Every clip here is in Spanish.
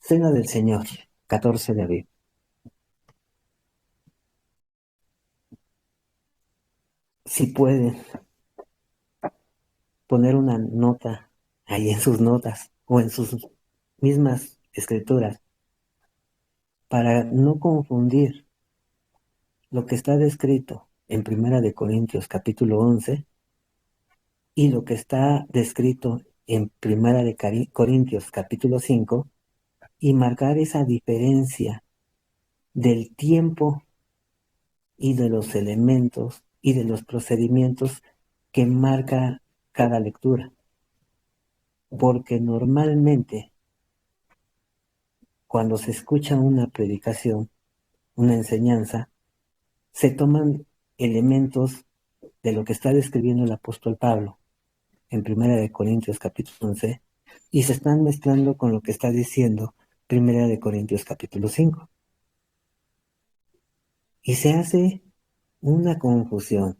Cena del Señor, 14 de abril. Si pueden poner una nota ahí en sus notas o en sus mismas escrituras para no confundir lo que está descrito en Primera de Corintios capítulo 11 y lo que está descrito en Primera de Corintios capítulo 5 y marcar esa diferencia del tiempo y de los elementos y de los procedimientos que marca cada lectura. Porque normalmente cuando se escucha una predicación, una enseñanza, se toman elementos de lo que está describiendo el apóstol Pablo en Primera de Corintios capítulo 11 y se están mezclando con lo que está diciendo Primera de Corintios capítulo 5. Y se hace una confusión,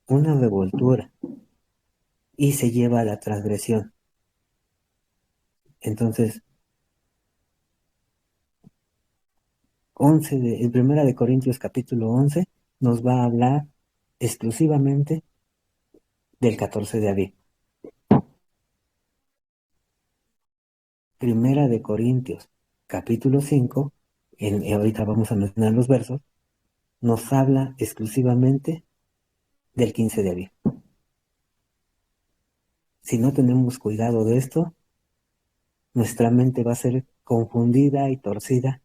una revoltura y se lleva a la transgresión. Entonces, en Primera de Corintios capítulo 11 nos va a hablar exclusivamente del 14 de abril. Primera de Corintios capítulo 5, ahorita vamos a mencionar los versos, nos habla exclusivamente del 15 de abril. Si no tenemos cuidado de esto, nuestra mente va a ser confundida y torcida,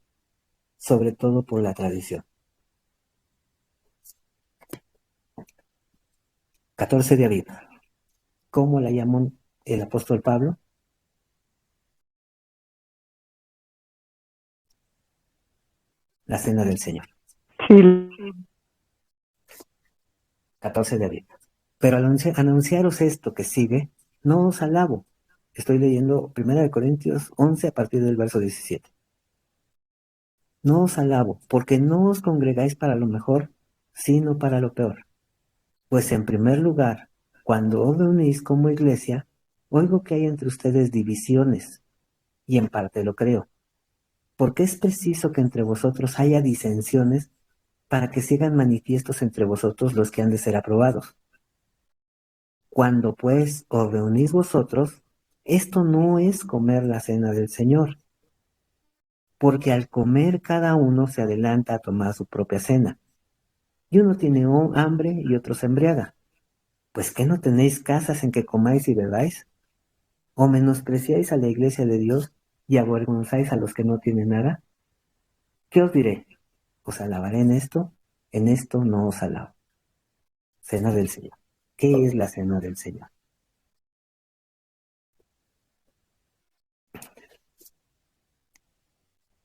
sobre todo por la tradición. 14 de abril. ¿Cómo la llamó el apóstol Pablo? La cena del Señor. Sí, 14 de abril. Pero al anunciaros esto que sigue, no os alabo. Estoy leyendo 1 Corintios 11 a partir del verso 17. No os alabo, porque no os congregáis para lo mejor, sino para lo peor. Pues en primer lugar, cuando os reunís como iglesia, oigo que hay entre ustedes divisiones, y en parte lo creo, porque es preciso que entre vosotros haya disensiones para que sigan manifiestos entre vosotros los que han de ser aprobados. Cuando pues os reunís vosotros, esto no es comer la cena del Señor, porque al comer cada uno se adelanta a tomar su propia cena. Y uno tiene hambre y otro se embriaga. Pues ¿qué no tenéis casas en que comáis y bebáis? ¿O menospreciáis a la iglesia de Dios y avergonzáis a los que no tienen nada? ¿Qué os diré? ¿Os alabaré en esto no os alabo. Cena del Señor. ¿Qué es la cena del Señor?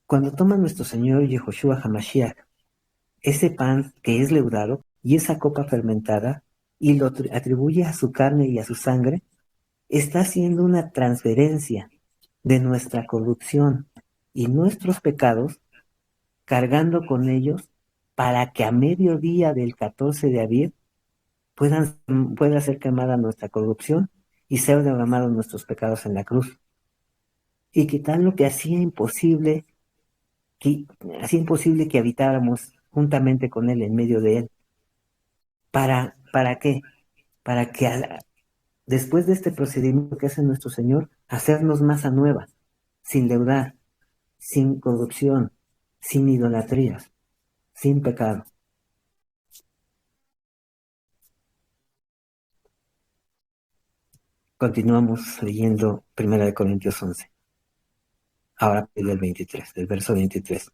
Cuando toma nuestro Señor Yehoshua Hamashiach ese pan que es leudado y esa copa fermentada y lo atribuye a su carne y a su sangre, está haciendo una transferencia de nuestra corrupción y nuestros pecados, cargando con ellos para que a mediodía del 14 de abril pueda ser quemada nuestra corrupción y ser derramados nuestros pecados en la cruz. Y quitar lo que hacía imposible que habitáramos juntamente con Él, en medio de Él. ¿Para qué? Para que después de este procedimiento que hace nuestro Señor, hacernos masa nueva, sin deudar, sin corrupción, sin idolatrías, sin pecado. Continuamos leyendo 1 Corintios 11, ahora del 23, del verso 23.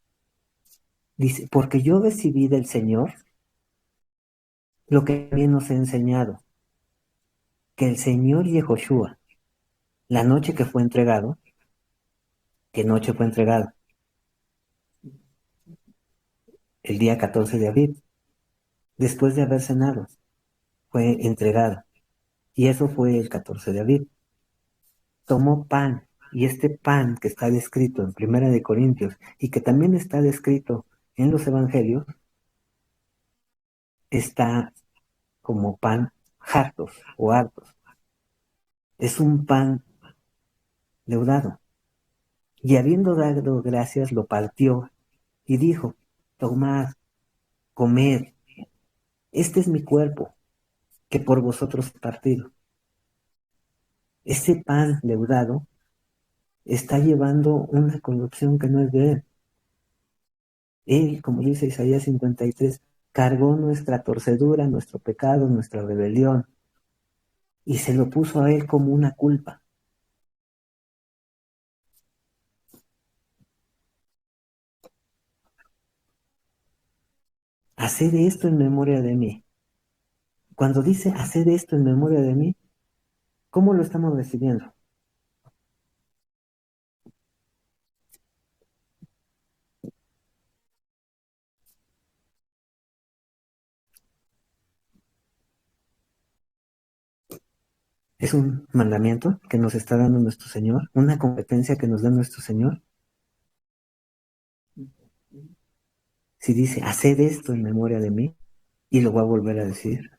Dice, porque yo recibí del Señor lo que también nos he enseñado, que el Señor Yehoshua, la noche que fue entregado, ¿qué noche fue entregado? El día 14 de abril, después de haber cenado, fue entregado. Y eso fue el 14 de abril. Tomó pan, y este pan que está descrito en Primera de Corintios y que también está descrito en los evangelios, está como pan hartos o hartos. Es un pan leudado. Y habiendo dado gracias, lo partió y dijo, tomad, comed, este es mi cuerpo, que por vosotros he partido. Ese pan leudado está llevando una corrupción que no es de él. Él, como dice Isaías 53, cargó nuestra torcedura, nuestro pecado, nuestra rebelión, y se lo puso a él como una culpa. Haced esto en memoria de mí. Cuando dice haced esto en memoria de mí, ¿cómo lo estamos recibiendo? ¿Es un mandamiento que nos está dando nuestro Señor? ¿Una competencia que nos da nuestro Señor? Si dice, haced esto en memoria de mí, y lo voy a volver a decir,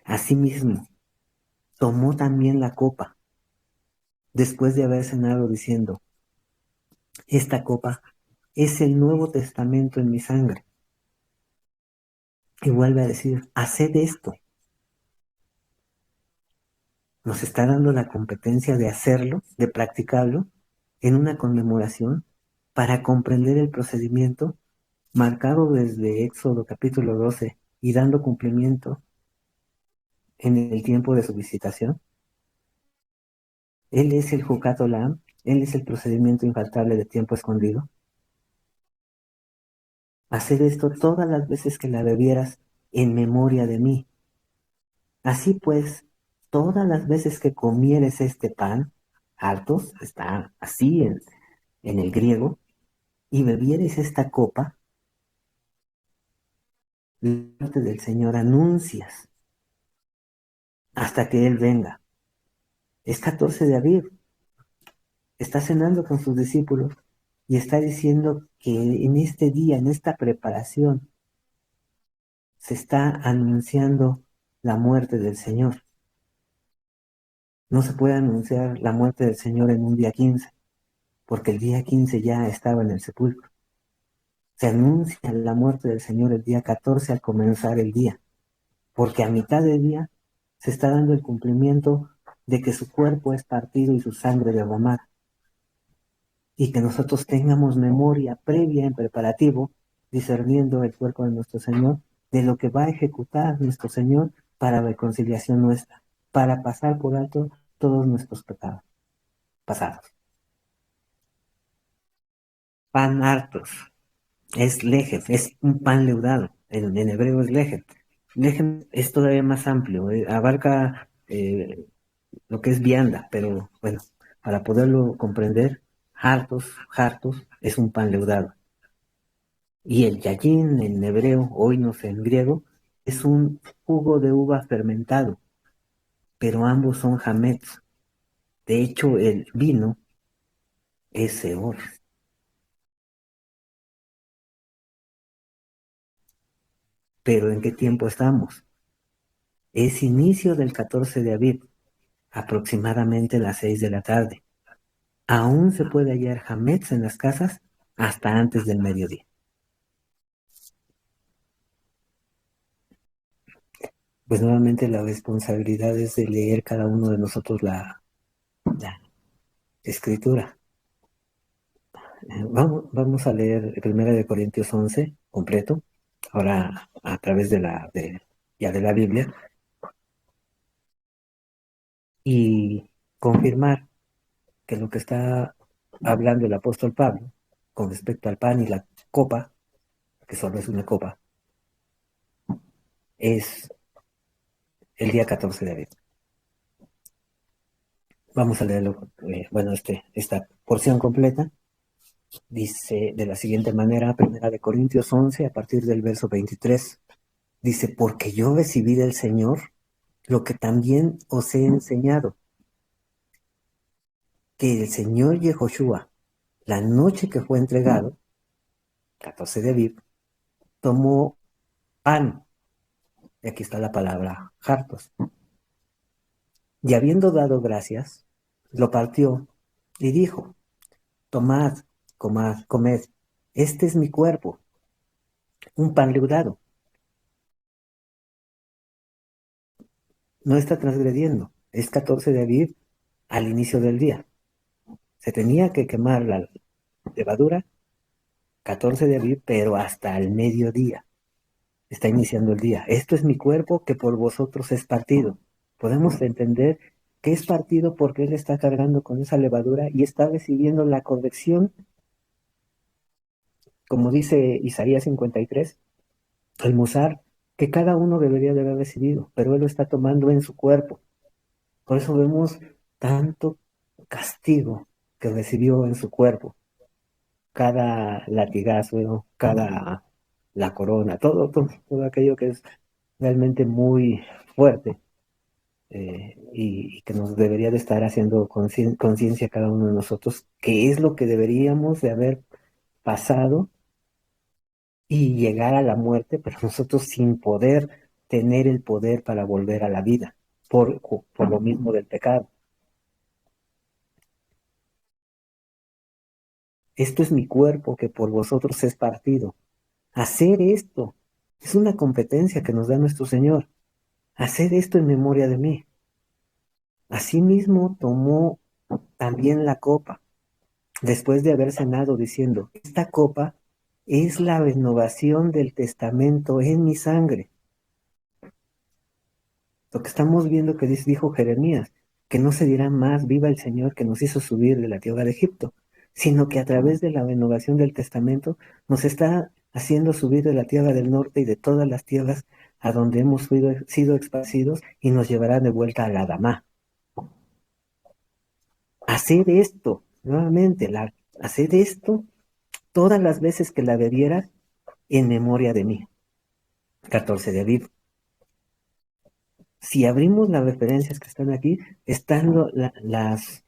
asimismo, tomó también la copa, después de haber cenado diciendo, esta copa es el Nuevo Testamento en mi sangre. Y vuelve a decir, haced esto. Nos está dando la competencia de hacerlo, de practicarlo, en una conmemoración para comprender el procedimiento marcado desde Éxodo capítulo 12 y dando cumplimiento en el tiempo de su visitación. Él es el Jucat Olam, Él es el procedimiento infaltable de tiempo escondido. Hacer esto todas las veces que la bebieras en memoria de mí. Así pues, todas las veces que comieres este pan, hartos, está así en el griego, y bebieres esta copa, la muerte del Señor anuncias hasta que Él venga. Es 14 de abril, está cenando con sus discípulos y está diciendo que en este día, en esta preparación, se está anunciando la muerte del Señor. No se puede anunciar la muerte del Señor en un día 15, porque el día 15 ya estaba en el sepulcro. Se anuncia la muerte del Señor el día 14 al comenzar el día, porque a mitad del día se está dando el cumplimiento de que su cuerpo es partido y su sangre derramada, y que nosotros tengamos memoria previa en preparativo, discerniendo el cuerpo de nuestro Señor, de lo que va a ejecutar nuestro Señor para reconciliación nuestra, para pasar por alto todos nuestros pecados pasados. Pan hartos, es lejem, es un pan leudado, en hebreo es lejem. Lejem es todavía más amplio, abarca lo que es vianda, pero bueno, para poderlo comprender, hartos es un pan leudado. Y el yayin en hebreo, oinos en griego, es un jugo de uva fermentado, pero ambos son hametz. De hecho, el vino es seor. Pero ¿en qué tiempo estamos? Es inicio del 14 de Aviv, aproximadamente las 6 de la tarde. Aún se puede hallar hametz en las casas hasta antes del mediodía. Pues nuevamente la responsabilidad es de leer cada uno de nosotros la escritura. Vamos a leer 1 Corintios 11 completo, ahora a través ya de la Biblia, y confirmar que lo que está hablando el apóstol Pablo con respecto al pan y la copa, que solo es una copa, es el día 14 de abril. Vamos a leerlo, esta porción completa. Dice de la siguiente manera, 1 Corintios 11, a partir del verso 23. Dice, porque yo recibí del Señor lo que también os he enseñado, que el Señor Yehoshua, la noche que fue entregado, 14 de Aviv, tomó pan, y aquí está la palabra hartos, y habiendo dado gracias, lo partió y dijo, tomad, comed, este es mi cuerpo, un pan leudado. No está transgrediendo, es 14 de Aviv al inicio del día. Se tenía que quemar la levadura 14 de Aviv, pero hasta el mediodía. Está iniciando el día. Esto es mi cuerpo que por vosotros es partido. Podemos entender que es partido porque él está cargando con esa levadura y está recibiendo la corrección, como dice Isaías 53, el musar, que cada uno debería de haber recibido, pero él lo está tomando en su cuerpo. Por eso vemos tanto castigo que recibió en su cuerpo. Cada latigazo, cada la corona, todo aquello que es realmente muy fuerte, y que nos debería de estar haciendo conciencia cada uno de nosotros, que es lo que deberíamos de haber pasado y llegar a la muerte, pero nosotros sin poder tener el poder para volver a la vida, por lo mismo del pecado. Esto es mi cuerpo que por vosotros es partido. Hacer esto es una competencia que nos da nuestro Señor. Hacer esto en memoria de mí. Asimismo tomó también la copa, después de haber cenado, diciendo, esta copa es la renovación del testamento en mi sangre. Lo que estamos viendo que dijo Jeremías, que no se dirá más, viva el Señor que nos hizo subir de la tierra de Egipto, sino que a través de la renovación del testamento nos está haciendo subir de la tierra del norte y de todas las tierras a donde hemos sido esparcidos y nos llevará de vuelta a la Adamá. Hacer esto, nuevamente, hacer esto todas las veces que la bebieras en memoria de mí. 14 de Aviv. Si abrimos las referencias que están aquí, están las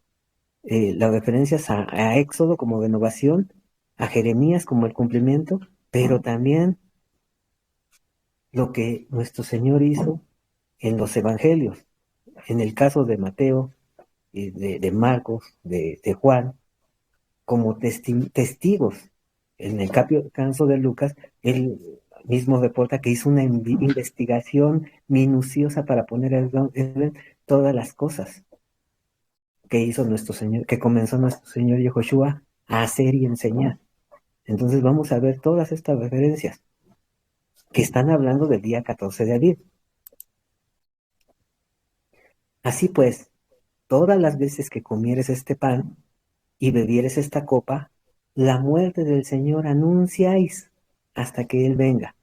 referencias a Éxodo como renovación, a Jeremías como el cumplimiento, pero también lo que nuestro Señor hizo en los evangelios. En el caso de Mateo, de Marcos, de Juan, como testigos. En el caso de Lucas, él mismo reporta que hizo una investigación minuciosa para poner en orden todas las cosas que hizo nuestro Señor, que comenzó nuestro Señor Yehoshua a hacer y enseñar. Entonces vamos a ver todas estas referencias que están hablando del día 14 de abril. Así pues, todas las veces que comieres este pan y bebieres esta copa, la muerte del Señor anunciáis hasta que Él venga.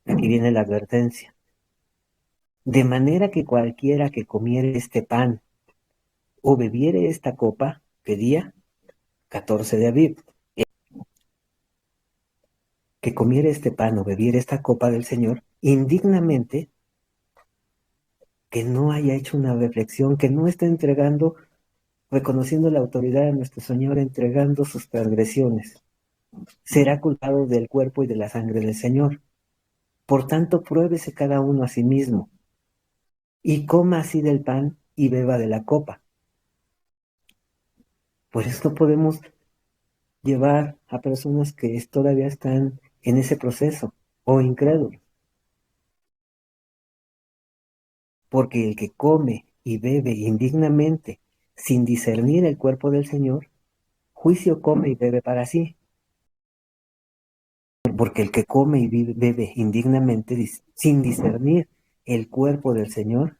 Aquí viene la advertencia. De manera que cualquiera que comiere este pan o bebiere esta copa, ¿qué día? 14 de abril. Que comiere este pan o bebiere esta copa del Señor indignamente, que no haya hecho una reflexión, que no esté entregando, reconociendo la autoridad de nuestro Señor, entregando sus transgresiones, será culpado del cuerpo y de la sangre del Señor. Por tanto, pruébese cada uno a sí mismo, y coma así del pan y beba de la copa. Por esto podemos llevar a personas que todavía están en ese proceso o incrédulos. Porque el que come y bebe indignamente sin discernir el cuerpo del Señor, juicio come y bebe para sí. Porque el que come y bebe indignamente sin discernir el cuerpo del Señor,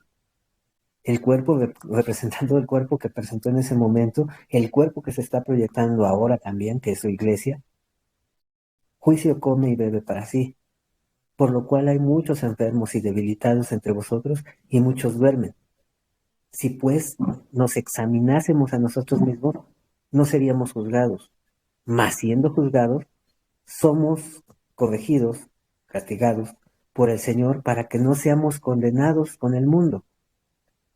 el cuerpo representando el cuerpo que presentó en ese momento, el cuerpo que se está proyectando ahora también, que es su iglesia, juicio come y bebe para sí. Por lo cual hay muchos enfermos y debilitados entre vosotros y muchos duermen. Si pues nos examinásemos a nosotros mismos, no seríamos juzgados, mas siendo juzgados, somos corregidos, castigados por el Señor para que no seamos condenados con el mundo.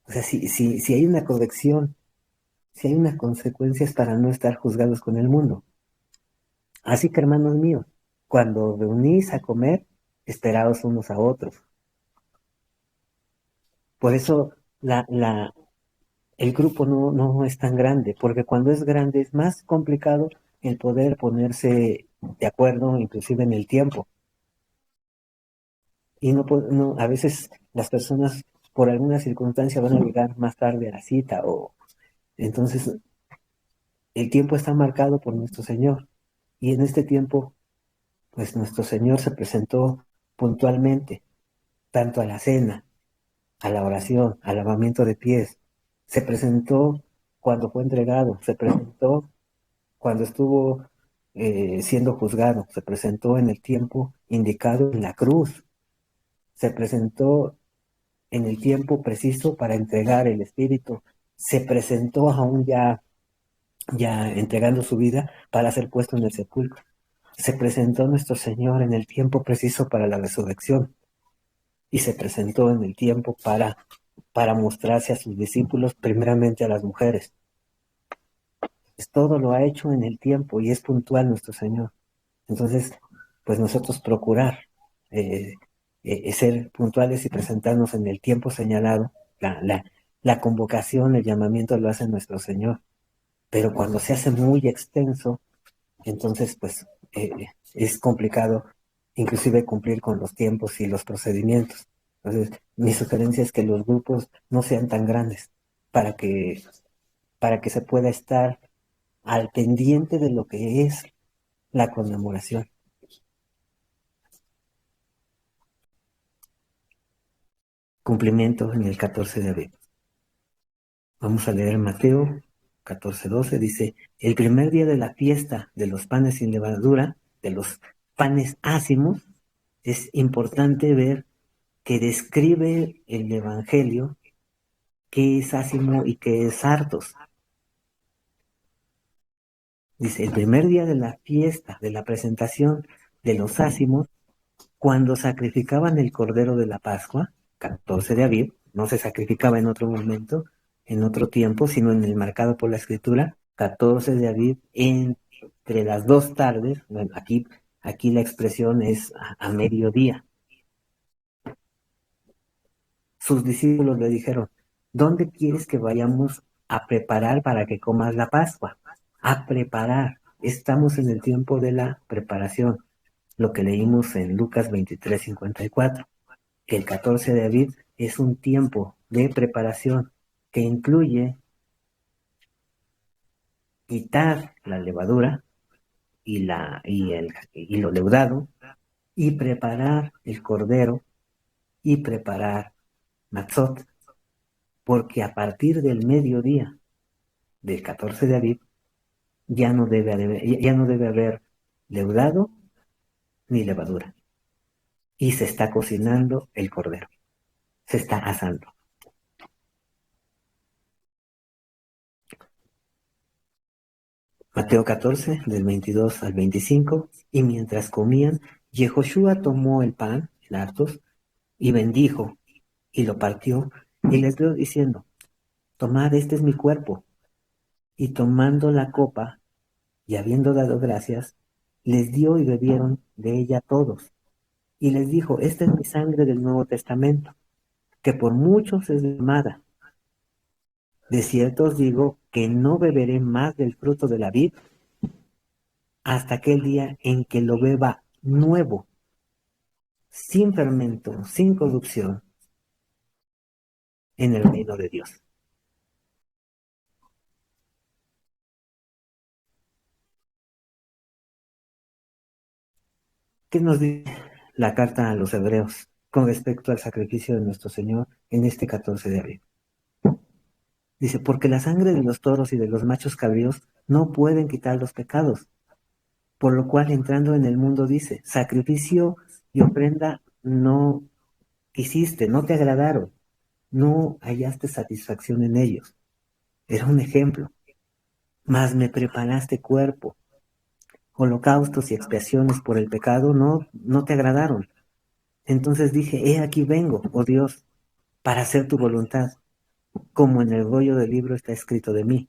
O sea, si hay una corrección, si hay unas consecuencias para no estar juzgados con el mundo. Así que, hermanos míos, cuando reunís a comer, esperaos unos a otros. Por eso el grupo no es tan grande, porque cuando es grande es más complicado el poder ponerse de acuerdo, inclusive en el tiempo. Y a veces las personas por alguna circunstancia van a llegar más tarde a la cita, o entonces el tiempo está marcado por nuestro Señor. Y en este tiempo, pues nuestro Señor se presentó puntualmente, tanto a la cena, a la oración, al lavamiento de pies. Se presentó cuando fue entregado, se presentó cuando estuvo siendo juzgado, se presentó en el tiempo indicado en la cruz, se presentó en el tiempo preciso para entregar el Espíritu, se presentó aún ya entregando su vida para ser puesto en el sepulcro. Se presentó nuestro Señor en el tiempo preciso para la resurrección y se presentó en el tiempo para mostrarse a sus discípulos, primeramente a las mujeres. Pues todo lo ha hecho en el tiempo y es puntual nuestro Señor. Entonces, pues nosotros procurar eh, ser puntuales y presentarnos en el tiempo señalado. La convocación, el llamamiento lo hace nuestro Señor. Pero cuando se hace muy extenso, entonces pues es complicado inclusive cumplir con los tiempos y los procedimientos. Entonces, mi sugerencia es que los grupos no sean tan grandes para que, para que se pueda estar al pendiente de lo que es la conmemoración. Cumplimiento en el 14 de abril. Vamos a leer Mateo 14:12. Dice, el primer día de la fiesta de los panes sin levadura, de los panes ácimos, es importante ver que describe el Evangelio qué es ácimo y qué es hartos. Dice, el primer día de la fiesta, de la presentación de los ácimos, cuando sacrificaban el cordero de la Pascua, 14 de abril, no se sacrificaba en otro momento, en otro tiempo, sino en el marcado por la Escritura, 14 de abril, entre las 2 tardes, bueno, aquí la expresión es a mediodía. Sus discípulos le dijeron, ¿dónde quieres que vayamos a preparar para que comas la Pascua? A preparar. Estamos en el tiempo de la preparación, lo que leímos en Lucas 23:54. El 14 de abril es un tiempo de preparación que incluye quitar la levadura y lo leudado y preparar el cordero y preparar matzot, porque a partir del mediodía del 14 de abril ya no debe haber leudado ni levadura y se está cocinando el cordero, se está asando. Mateo 14, del 22 al 25, y mientras comían, Yehoshua tomó el pan, el artos, y bendijo, y lo partió, y les dio diciendo, tomad, este es mi cuerpo. Y tomando la copa, y habiendo dado gracias, les dio y bebieron de ella todos. Y les dijo, esta es mi sangre del Nuevo Testamento, que por muchos es derramada. De cierto os digo que no beberé más del fruto de la vid hasta aquel día en que lo beba nuevo, sin fermento, sin corrupción, en el reino de Dios. ¿Qué nos dice la carta a los hebreos con respecto al sacrificio de nuestro Señor en este 14 de abril? Dice, porque la sangre de los toros y de los machos cabríos no pueden quitar los pecados, por lo cual entrando en el mundo dice, sacrificio y ofrenda no quisiste, no te agradaron, no hallaste satisfacción en ellos. Era un ejemplo. Mas me preparaste cuerpo. Holocaustos y expiaciones por el pecado no te agradaron. Entonces dije, he aquí vengo, oh Dios, para hacer tu voluntad, como en el rollo del libro está escrito de mí,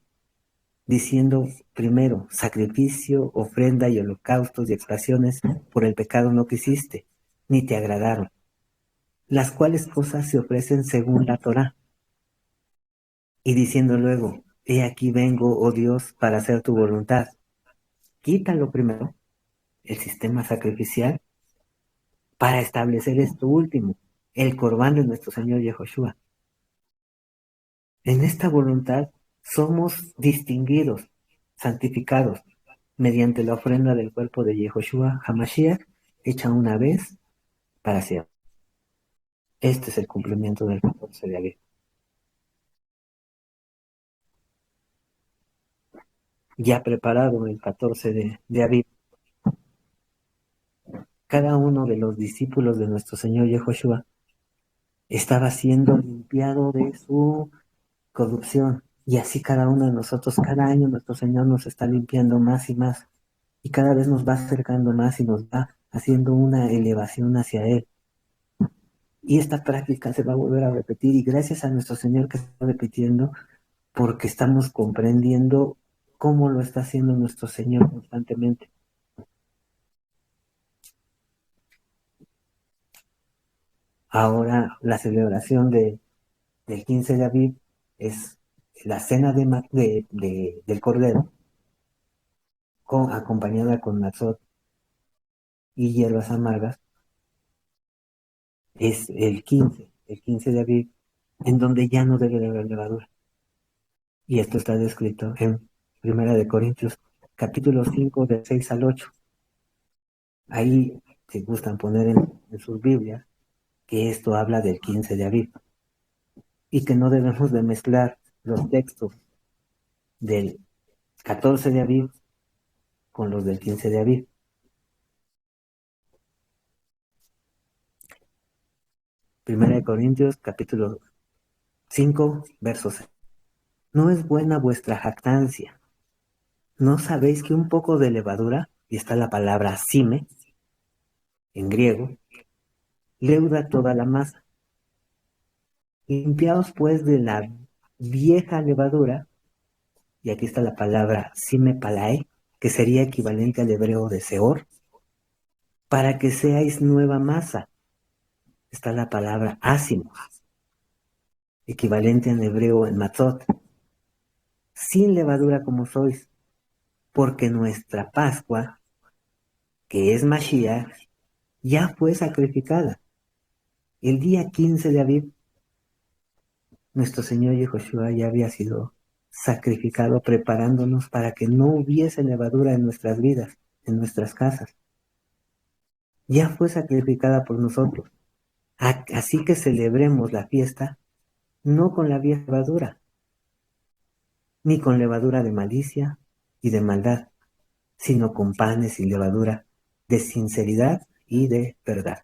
diciendo primero, sacrificio, ofrenda y holocaustos y expiaciones por el pecado no quisiste, ni te agradaron, las cuales cosas se ofrecen según la Torá. y diciendo luego, he aquí vengo, oh Dios, para hacer tu voluntad. Quítalo primero, el sistema sacrificial, para establecer esto último, el corbán de nuestro Señor Yehoshua. En esta voluntad somos distinguidos, santificados, mediante la ofrenda del cuerpo de Yehoshua Hamashiach, hecha una vez para siempre. Este es el cumplimiento del 14 de abril. Ya preparado el 14 de abril, cada uno de los discípulos de nuestro Señor Yehoshua estaba siendo limpiado de su corrupción. Y así cada uno de nosotros, cada año nuestro Señor nos está limpiando más y más. Y cada vez nos va acercando más y nos va haciendo una elevación hacia Él. Y esta práctica se va a volver a repetir. Y gracias a nuestro Señor que se está repitiendo, porque estamos comprendiendo cómo lo está haciendo nuestro Señor constantemente. Ahora la celebración del 15 de Aviv es la cena del Cordero, acompañada con matzot y hierbas amargas. Es el 15 de Aviv, en donde ya no debe de haber levadura. Y esto está descrito en Primera de Corintios, capítulo 5, del 6 al 8. Ahí, si gustan poner en sus Biblias, que esto habla del 15 de Aviv. Y que no debemos de mezclar los textos del 14 de Aviv con los del 15 de Aviv. Primera de Corintios, capítulo 5, versos. No es buena vuestra jactancia. ¿No sabéis que un poco de levadura, y está la palabra sime, en griego, leuda toda la masa? Limpiaos pues de la vieja levadura, y aquí está la palabra sime palae, que sería equivalente al hebreo de seor, para que seáis nueva masa. Está la palabra ácimos, equivalente en hebreo en matzot, sin levadura como sois, porque nuestra Pascua, que es Mashiach, ya fue sacrificada. El día 15 de Aviv, nuestro Señor Yehoshua ya había sido sacrificado, preparándonos para que no hubiese levadura en nuestras vidas, en nuestras casas. Ya fue sacrificada por nosotros. Así que celebremos la fiesta no con la vieja levadura, ni con levadura de malicia y de maldad, sino con panes y levadura de sinceridad y de verdad.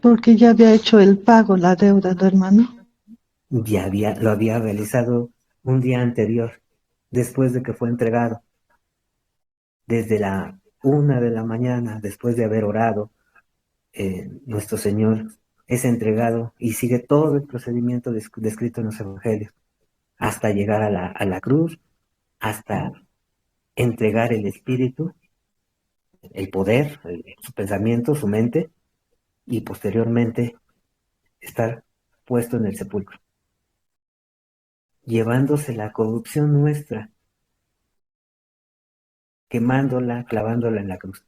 Porque ya había hecho el pago, la deuda, ¿no, hermano? Lo había realizado un día anterior, después de que fue entregado. Desde la 1 de la mañana, después de haber orado, nuestro Señor es entregado y sigue todo el procedimiento descrito en los evangelios, hasta llegar a la cruz, hasta entregar el espíritu, el poder, su pensamiento, su mente, y posteriormente estar puesto en el sepulcro, llevándose la corrupción nuestra, quemándola, clavándola en la cruz.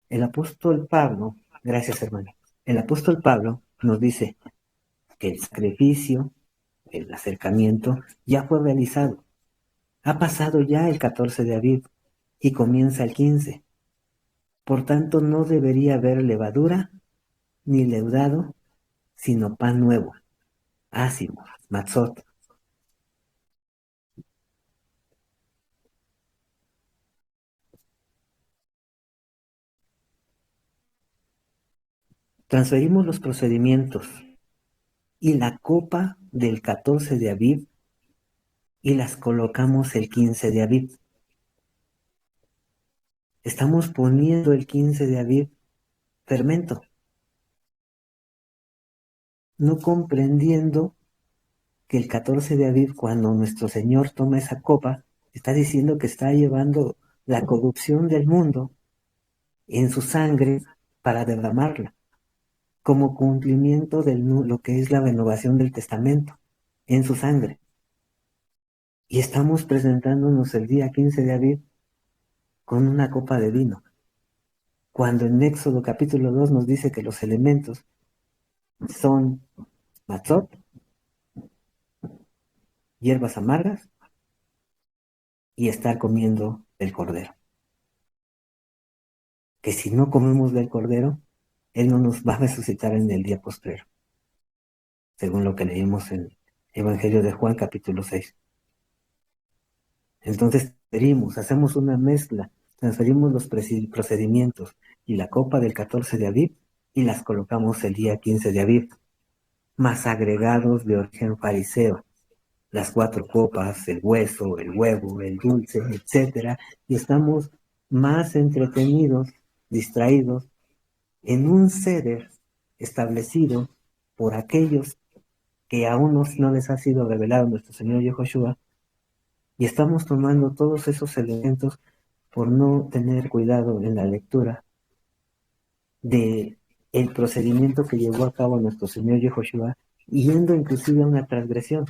El apóstol Pablo, gracias hermano, el apóstol Pablo nos dice que el sacrificio, el acercamiento, ya fue realizado. Ha pasado ya el 14 de Aviv y comienza el 15. Por tanto, no debería haber levadura ni leudado, sino pan nuevo, ácimo, matzot. Transferimos los procedimientos y la copa del 14 de Aviv y las colocamos el 15 de Aviv. Estamos poniendo el 15 de Aviv fermento, no comprendiendo que el 14 de Aviv, cuando nuestro Señor toma esa copa, está diciendo que está llevando la corrupción del mundo en su sangre para derramarla. como cumplimiento de lo que es la renovación del testamento en su sangre. Y estamos presentándonos el día 15 de abril con una copa de vino, cuando en Éxodo capítulo 2 nos dice que los elementos son matzot, hierbas amargas y estar comiendo el cordero. Que si no comemos del cordero, Él no nos va a resucitar en el día postrero, según lo que leímos en el Evangelio de Juan capítulo 6. Entonces hacemos una mezcla, transferimos los procedimientos y la copa del 14 de Aviv y las colocamos el día 15 de Aviv, más agregados de origen fariseo, las 4 copas, el hueso, el huevo, el dulce, etcétera, y estamos más entretenidos, distraídos, en un seder establecido por aquellos que aún no les ha sido revelado nuestro Señor Yehoshua, y estamos tomando todos esos elementos por no tener cuidado en la lectura de el procedimiento que llevó a cabo nuestro Señor Yehoshua, yendo inclusive a una transgresión.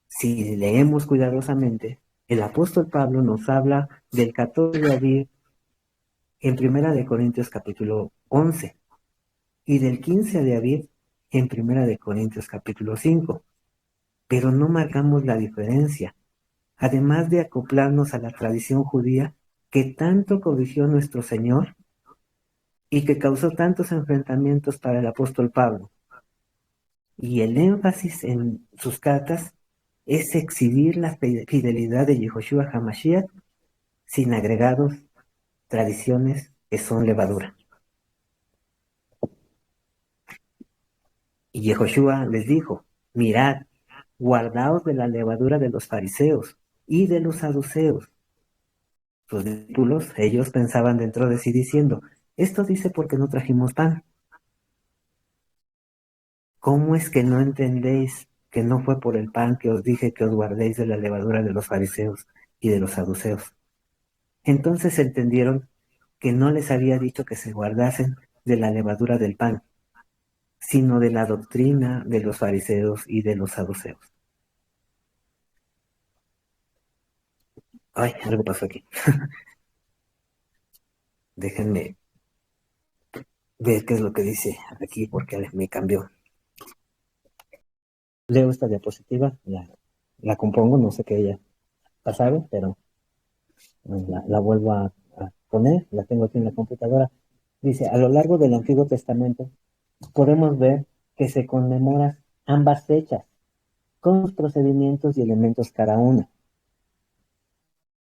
Si leemos cuidadosamente, el apóstol Pablo nos habla del 14 de abril en Primera de Corintios capítulo 11 y del 15 de abril en Primera de Corintios capítulo 5, pero no marcamos la diferencia, además de acoplarnos a la tradición judía que tanto corrigió nuestro Señor y que causó tantos enfrentamientos para el apóstol Pablo. Y el énfasis en sus cartas es exhibir la fidelidad de Yehoshua HaMashiach sin agregados, tradiciones que son levadura. Y Yehoshua les dijo, mirad, guardaos de la levadura de los fariseos y de los saduceos. Sus discípulos, ellos pensaban dentro de sí diciendo, esto dice porque no trajimos pan. ¿Cómo es que no entendéis que no fue por el pan que os dije que os guardéis de la levadura de los fariseos y de los saduceos? Entonces entendieron que no les había dicho que se guardasen de la levadura del pan, sino de la doctrina de los fariseos y de los saduceos. Ay, algo pasó aquí. Déjenme ver qué es lo que dice aquí porque me cambió. Leo esta diapositiva, la compongo, no sé qué haya pasado, pero la vuelvo a poner, la tengo aquí en la computadora. Dice, a lo largo del Antiguo Testamento podemos ver que se conmemoran ambas fechas con los procedimientos y elementos cada una.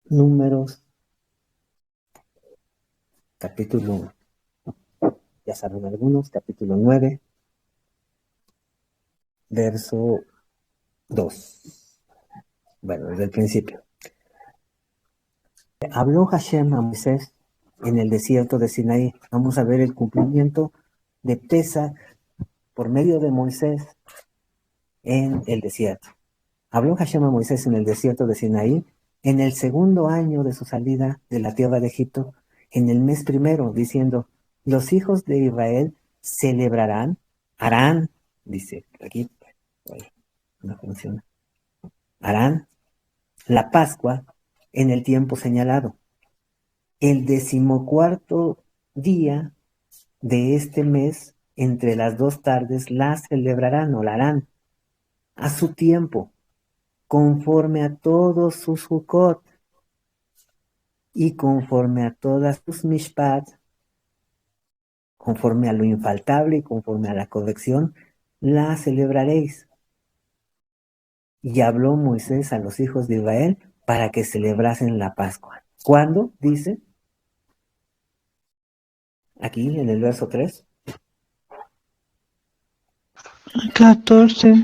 Números, capítulo, ya saben algunos, capítulo 9, verso 2. Bueno, desde el principio. Habló Hashem a Moisés en el desierto de Sinaí. Vamos a ver el cumplimiento de Pesach por medio de Moisés en el desierto. Habló Hashem a Moisés en el desierto de Sinaí en el segundo año de su salida de la tierra de Egipto, en el mes primero, diciendo, los hijos de Israel celebrarán, harán, dice aquí, no funciona, harán la Pascua en el tiempo señalado. El 14º día de este mes, entre las 2 tardes, la celebrarán o la harán a su tiempo, conforme a todos sus Jukot y conforme a todas sus Mishpat, conforme a lo infaltable y conforme a la corrección, la celebraréis. Y habló Moisés a los hijos de Israel para que celebrasen la Pascua. ¿Cuándo? Dice aquí en el verso 3. 14.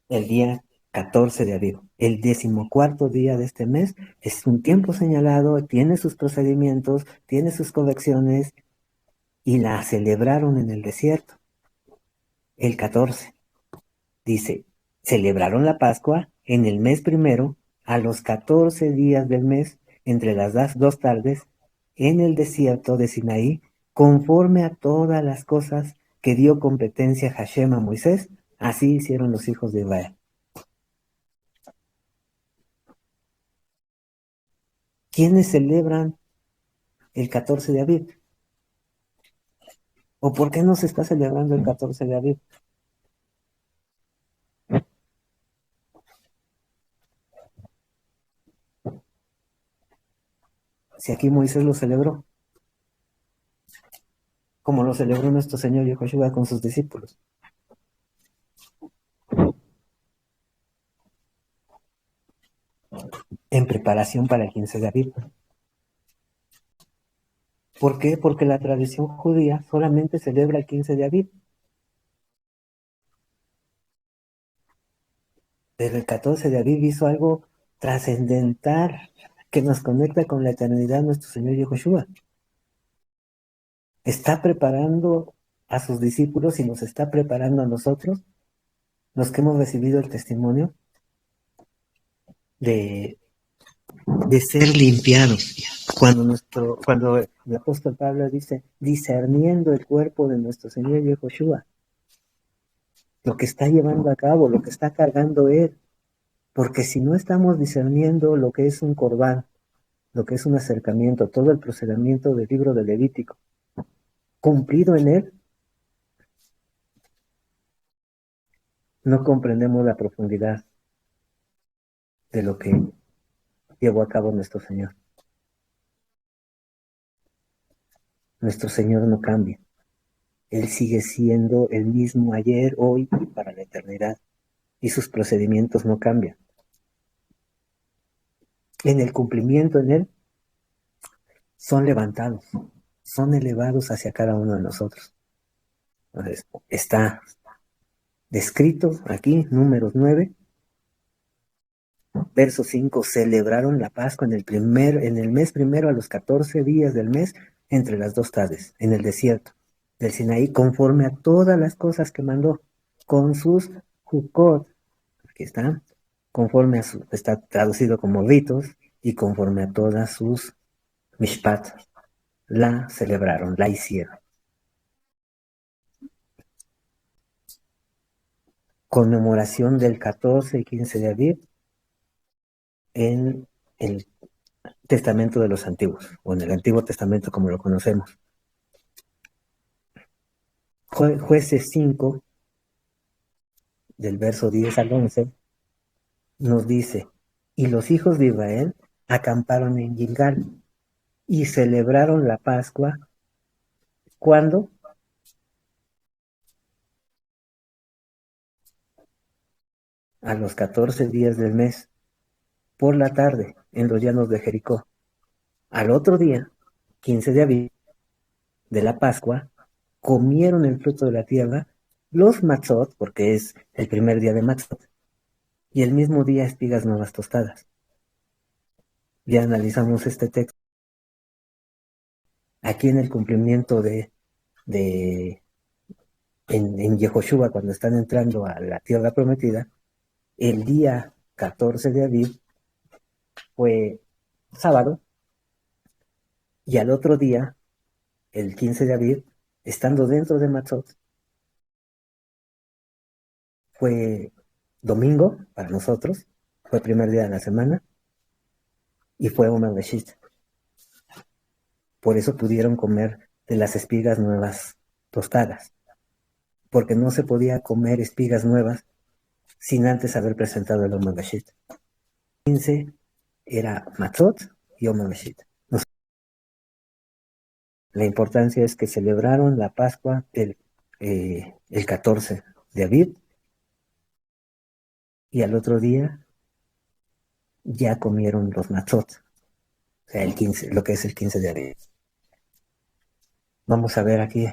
El día 14 de abril, el 14º día de este mes, es un tiempo señalado, tiene sus procedimientos, tiene sus correcciones, y la celebraron en el desierto. El 14 dice, celebraron la Pascua en el mes primero, a los 14 días del mes, entre las 2 tardes, en el desierto de Sinaí, conforme a todas las cosas que dio competencia Hashem a Moisés, así hicieron los hijos de Israel. ¿Quiénes celebran el 14 de Aviv? ¿O por qué no se está celebrando el 14 de Aviv? Si aquí Moisés lo celebró, como lo celebró nuestro Señor Yehoshua con sus discípulos. En preparación para el 15 de Aviv. ¿Por qué? Porque la tradición judía solamente celebra el 15 de Aviv. Pero el 14 de Aviv hizo algo trascendental que nos conecta con la eternidad nuestro Señor Yehoshua. Está preparando a sus discípulos y nos está preparando a nosotros, los que hemos recibido el testimonio de ser limpiados. Cuando el apóstol Pablo dice, discerniendo el cuerpo de nuestro Señor Yehoshua, lo que está llevando a cabo, lo que está cargando Él, porque si no estamos discerniendo lo que es un corbán, lo que es un acercamiento, todo el procedimiento del libro de Levítico, cumplido en Él, no comprendemos la profundidad de lo que llevó a cabo nuestro Señor. Nuestro Señor no cambia. Él sigue siendo el mismo ayer, hoy y para la eternidad. Y sus procedimientos no cambian. En el cumplimiento en Él, son levantados, son elevados hacia cada uno de nosotros. Entonces, está descrito aquí, Números 9, verso 5, celebraron la Pascua en el mes primero a los 14 días del mes, entre las dos tardes, en el desierto del Sinaí, conforme a todas las cosas que mandó, con sus Jukot, aquí está, está traducido como ritos, y conforme a todas sus Mishpat, la celebraron, la hicieron. Conmemoración del 14 y 15 de Aviv en el Testamento de los Antiguos, o en el Antiguo Testamento como lo conocemos. Jueces 5, del verso 10 al 11, nos dice, y los hijos de Israel acamparon en Gilgal y celebraron la Pascua, ¿cuándo? A los 14 días del mes, por la tarde, en los llanos de Jericó. Al otro día, 15 de Aviv, de la Pascua, comieron el fruto de la tierra, los matzot, porque es el primer día de matzot, y el mismo día espigas nuevas tostadas. Ya analizamos este texto. Aquí en el cumplimiento en Yehoshua, cuando están entrando a la tierra prometida, el día 14 de Aviv fue sábado, y al otro día, el 15 de Aviv, estando dentro de Matzot, fue domingo para nosotros, fue el primer día de la semana, y fue una Reshit. Por eso pudieron comer de las espigas nuevas tostadas, porque no se podía comer espigas nuevas sin antes haber presentado el Yom HaBeshit. 15 era Matzot y Yom HaBeshit. La importancia es que celebraron la Pascua el 14 de Aviv, y al otro día ya comieron los Matzot, o sea, el 15, lo que es el 15 de Aviv. Vamos a ver aquí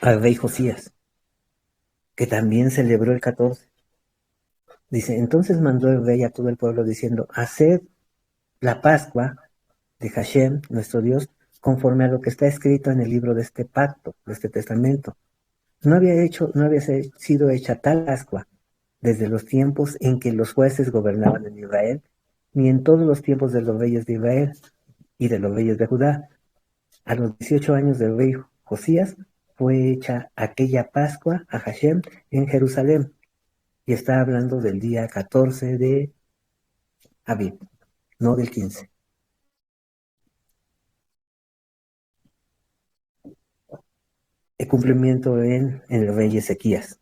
al rey Josías, que también celebró el 14. Dice, entonces mandó el rey a todo el pueblo diciendo, haced la Pascua de Hashem, nuestro Dios, conforme a lo que está escrito en el libro de este pacto, de este testamento. No había sido hecha tal Pascua desde los tiempos en que los jueces gobernaban en Israel, ni en todos los tiempos de los reyes de Israel y de los reyes de Judá. A los 18 años del rey Josías fue hecha aquella Pascua a Hashem en Jerusalén. Y está hablando del día 14 de Abib, no del 15. El cumplimiento en el rey Ezequías.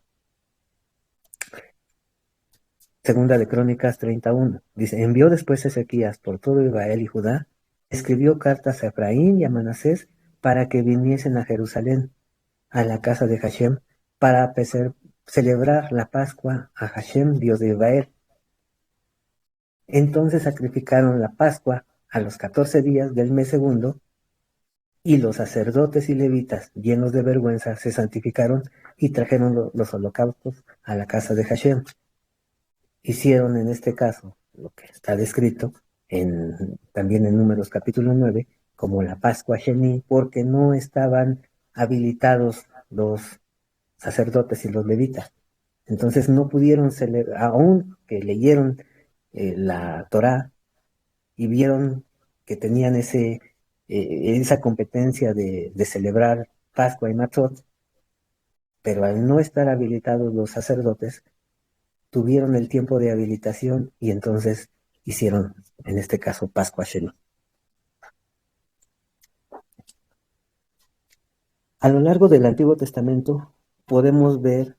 Segunda de Crónicas 31. Dice, envió después Ezequías por todo Israel y Judá, escribió cartas a Efraín y a Manasés para que viniesen a Jerusalén, a la casa de Hashem, para celebrar la Pascua a Hashem, Dios de Israel. Entonces sacrificaron la Pascua a los 14 días del mes segundo, y los sacerdotes y levitas, llenos de vergüenza, se santificaron y trajeron los holocaustos a la casa de Hashem. Hicieron en este caso lo que está descrito también en Números capítulo 9, como la Pascua Sheni, porque no estaban habilitados los sacerdotes y los levitas. Entonces no pudieron celebrar, aún que leyeron la Torá y vieron que tenían esa competencia de celebrar Pascua y Matzot, pero al no estar habilitados los sacerdotes, tuvieron el tiempo de habilitación y entonces hicieron, en este caso, Pascua Sheni. A lo largo del Antiguo Testamento podemos ver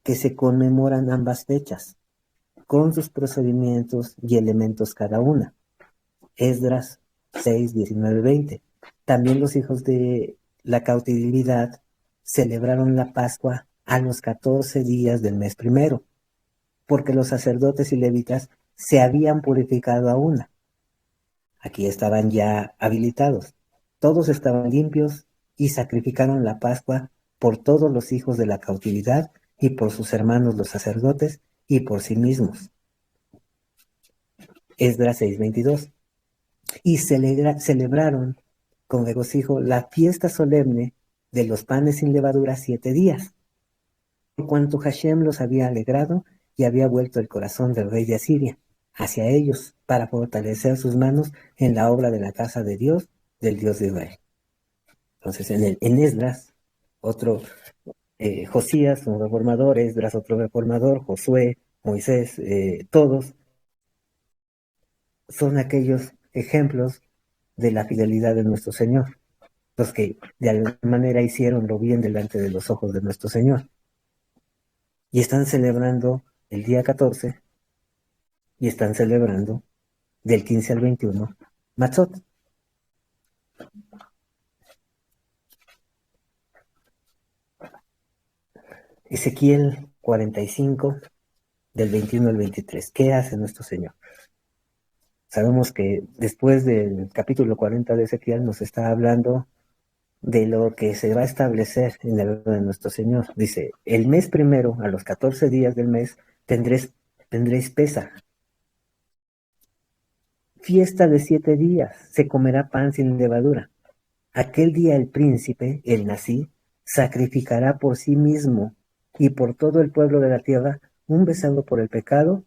que se conmemoran ambas fechas, con sus procedimientos y elementos cada una. Esdras 6, 19, 20. También los hijos de la cautividad celebraron la Pascua a los 14 días del mes primero, porque los sacerdotes y levitas se habían purificado a una. Aquí estaban ya habilitados. Todos estaban limpios y sacrificaron la Pascua por todos los hijos de la cautividad y por sus hermanos los sacerdotes y por sí mismos. Esdras 6:22. Y celebraron con regocijo la fiesta solemne de los panes sin levadura 7 días, por cuanto Hashem los había alegrado y había vuelto el corazón del rey de Asiria hacia ellos para fortalecer sus manos en la obra de la casa de Dios, del Dios de Israel. Entonces en Esdras, otro Josías, un reformador, Esdras, otro reformador, Josué, Moisés, todos son aquellos ejemplos de la fidelidad de nuestro Señor, los que de alguna manera hicieron lo bien delante de los ojos de nuestro Señor. Y están celebrando el día 14 y están celebrando del 15 al 21 Matzot. Ezequiel 45, del 21 al 23. ¿Qué hace nuestro Señor? Sabemos que después del capítulo 40 de Ezequiel nos está hablando de lo que se va a establecer en el reino de nuestro Señor. Dice, el mes primero, a los 14 días del mes, tendréis Pesaj. Fiesta de 7 días, se comerá pan sin levadura. Aquel día el príncipe, el nazí, sacrificará por sí mismo y por todo el pueblo de la tierra un becerro por el pecado,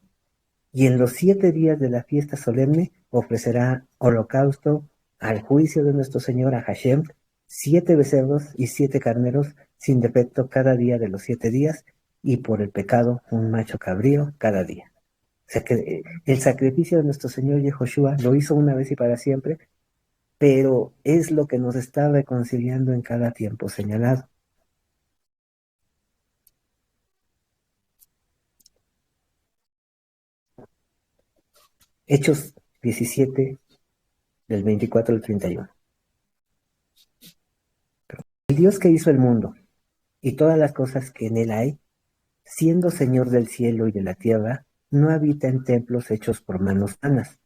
y en los 7 días de la fiesta solemne ofrecerá holocausto al juicio de nuestro Señor a Hashem, 7 becerros y 7 carneros sin defecto cada día de los 7 días, y por el pecado un macho cabrío cada día. O sea que el sacrificio de nuestro Señor Yehoshua lo hizo una vez y para siempre, pero es lo que nos está reconciliando en cada tiempo señalado. Hechos 17, del 24 al 31. El Dios que hizo el mundo y todas las cosas que en él hay, siendo Señor del cielo y de la tierra, no habita en templos hechos por manos humanas,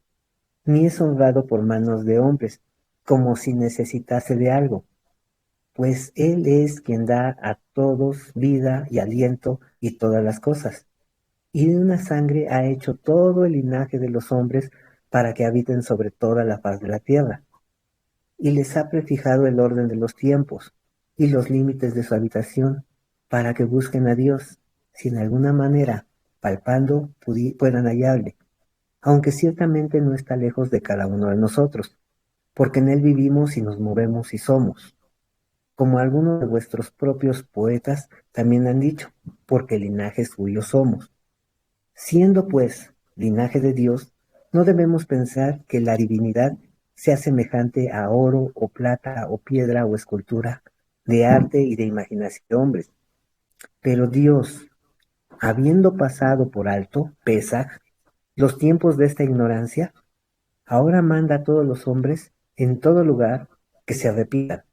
ni es honrado por manos de hombres, como si necesitase de algo, pues Él es quien da a todos vida y aliento y todas las cosas, y de una sangre ha hecho todo el linaje de los hombres para que habiten sobre toda la faz de la tierra, y les ha prefijado el orden de los tiempos y los límites de su habitación, para que busquen a Dios, si en alguna manera, palpando, puedan hallarle, aunque ciertamente no está lejos de cada uno de nosotros, porque en él vivimos y nos movemos y somos, como algunos de vuestros propios poetas también han dicho, porque linaje suyo somos. Siendo pues linaje de Dios, no debemos pensar que la divinidad sea semejante a oro o plata o piedra o escultura de arte y de imaginación de hombres. Pero Dios, habiendo pasado por alto, Pesaj, los tiempos de esta ignorancia, ahora manda a todos los hombres en todo lugar que se arrepientan,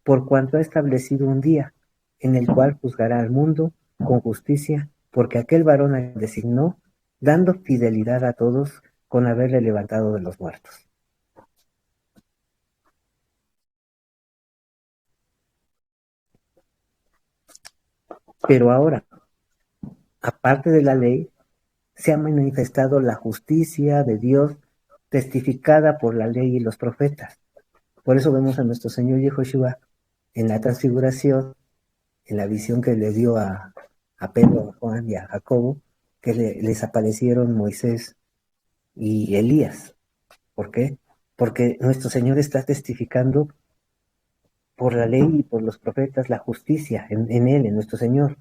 por cuanto ha establecido un día en el cual juzgará al mundo con justicia, porque aquel varón a quien designó, dando fidelidad a todos con haberle levantado de los muertos. Pero ahora, aparte de la ley, se ha manifestado la justicia de Dios testificada por la ley y los profetas. Por eso vemos a nuestro Señor Yehoshua en la transfiguración, en la visión que le dio a Pedro, a Juan y a Jacobo, que les aparecieron Moisés y Elías. ¿Por qué? Porque nuestro Señor está testificando por la ley y por los profetas la justicia en Él, en nuestro Señor.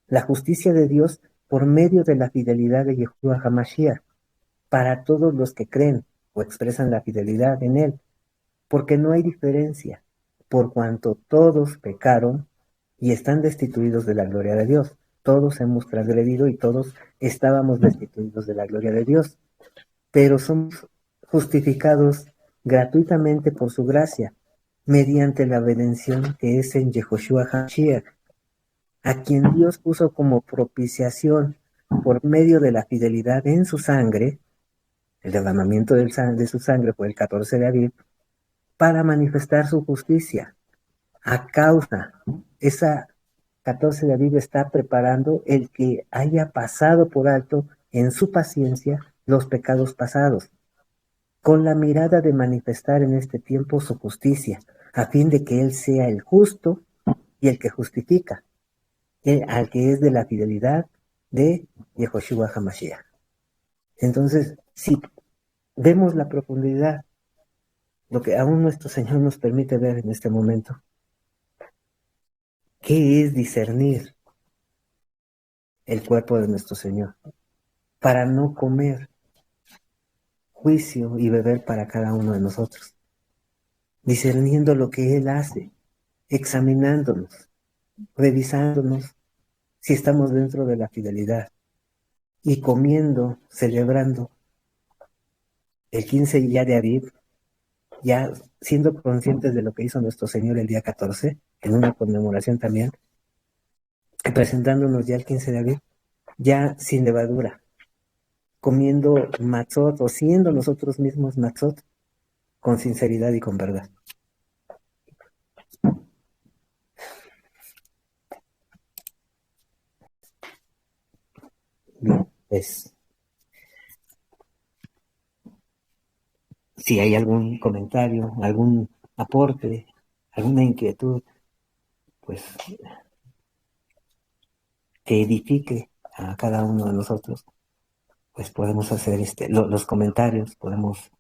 La justicia de Dios por medio de la fidelidad de Yeshua HaMashiach para todos los que creen o expresan la fidelidad en Él, porque no hay diferencia, por cuanto todos pecaron y están destituidos de la gloria de Dios. Todos hemos transgredido y todos estábamos destituidos de la gloria de Dios, pero somos justificados gratuitamente por su gracia, mediante la redención que es en Yehoshua HaMashiach, a quien Dios puso como propiciación por medio de la fidelidad en su sangre. El derramamiento de su sangre fue el 14 de abril, para manifestar su justicia. A causa, esa 14 de abril está preparando el que haya pasado por alto en su paciencia los pecados pasados, con la mirada de manifestar en este tiempo su justicia, a fin de que Él sea el justo y el que justifica, al que es de la fidelidad de Yehoshua HaMashiach. Entonces, si vemos la profundidad, lo que aún nuestro Señor nos permite ver en este momento, ¿qué es discernir el cuerpo de nuestro Señor? Para no comer juicio y beber para cada uno de nosotros, discerniendo lo que Él hace, examinándonos, revisándonos si estamos dentro de la fidelidad y comiendo, celebrando el 15 ya de Aviv, ya siendo conscientes de lo que hizo nuestro Señor el día 14, en una conmemoración también, presentándonos ya el 15 de Aviv, ya sin levadura, comiendo matzot o siendo nosotros mismos matzot con sinceridad y con verdad. Bien, pues si hay algún comentario, algún aporte, alguna inquietud, pues que edifique a cada uno de nosotros, pues podemos hacer los comentarios, podemos